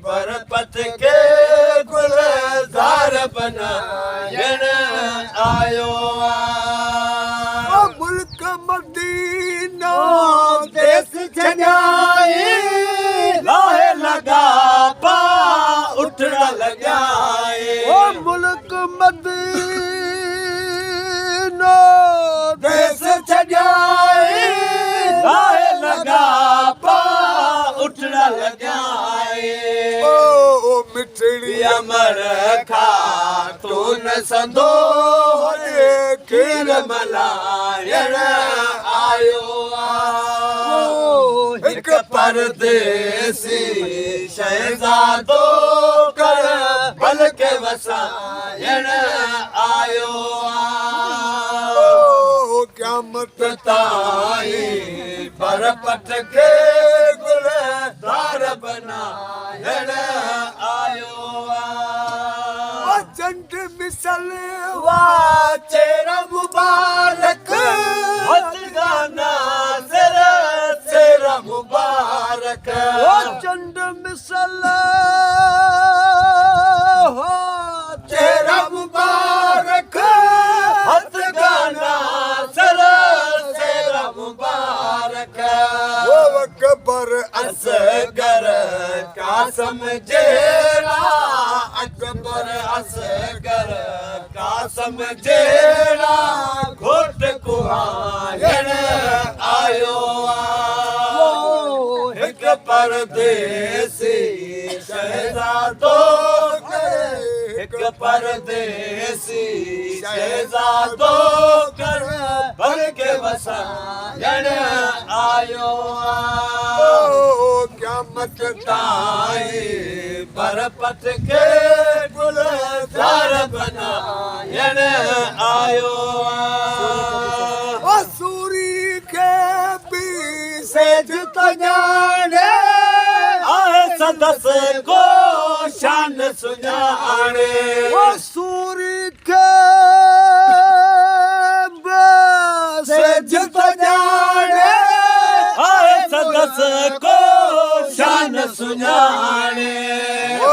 पर पत के गुलजार बनायण आयो आ मुल्क मदीना देश छॾाए लाहे लगा पा उठण लॻाए ओ मुल्क मदीना देश छॾाए लाहे लगा पा उठण लॻाए ओ मिठड़ी अमर खातून संदो खीर मलायण आयो हिक परदेसी शहज़ादो कर भल के वसायण आयो क़यामत ताईं पर पट के गुलजार बनायण आयो चंड मिसल वा चेहरा मुबारक गाना चेहरा मुबारक ओ चंड मिसल हो चेहरा मुबारक हथ गाना चेहरा मुबारक वो अकबर असगर कासम जेड़ा अकबर असगर कासम जेड़ा घोट कुहायण आयो हिक परदेसी शहज़ादो हिक परदेसी शहज़ादो कर भल के वसायण आयो क़यामत ताईं पर पट के गुलजार बनायण आयो ओ सूरी के भी सेज तो जाने आहे सदस को शान सुञाणे ओ सूरी के सेज तो जाने आहे सदस को शान सुञाणे ओ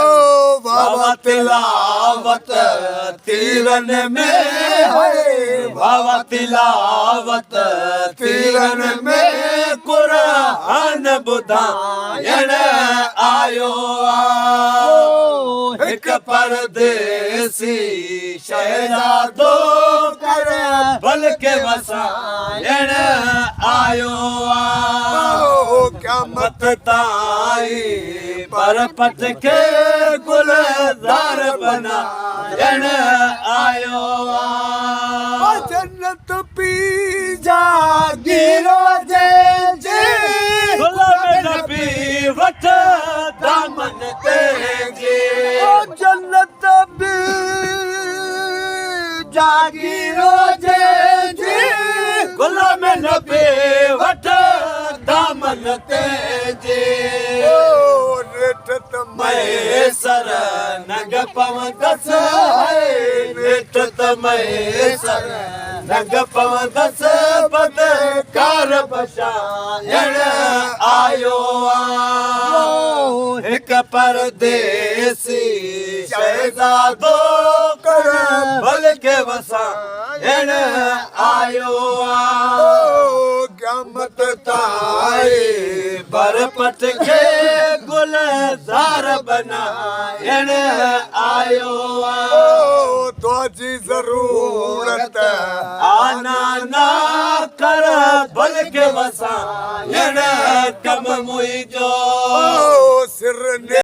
बाबा तिलावत तीरन में है बाबा तिलावत तीरन में कुरान ॿुधायण आयो हिक परदेसी शहज़ादो कर भल के वसायण आयो क़यामत ताईं पर पट के गुलजार बनायण आयो जन्नत पी जागीरो जे गुलाब नबी वठ दामन ते जे ओ जन्नत पी जागीरो जे गुलाब नबी वठ दामन ते जे महेसर नग पवंदस नेठ त महेसर नग पवंदस बदकार बशायण आयो हिक परदेसी शहज़ादो कर भल के वसायण आयो क़यामत ताईं पर पट के गुलजार बनायण आयो तुझी ज़रूरत आना ना कर भल के वसायण कम मुई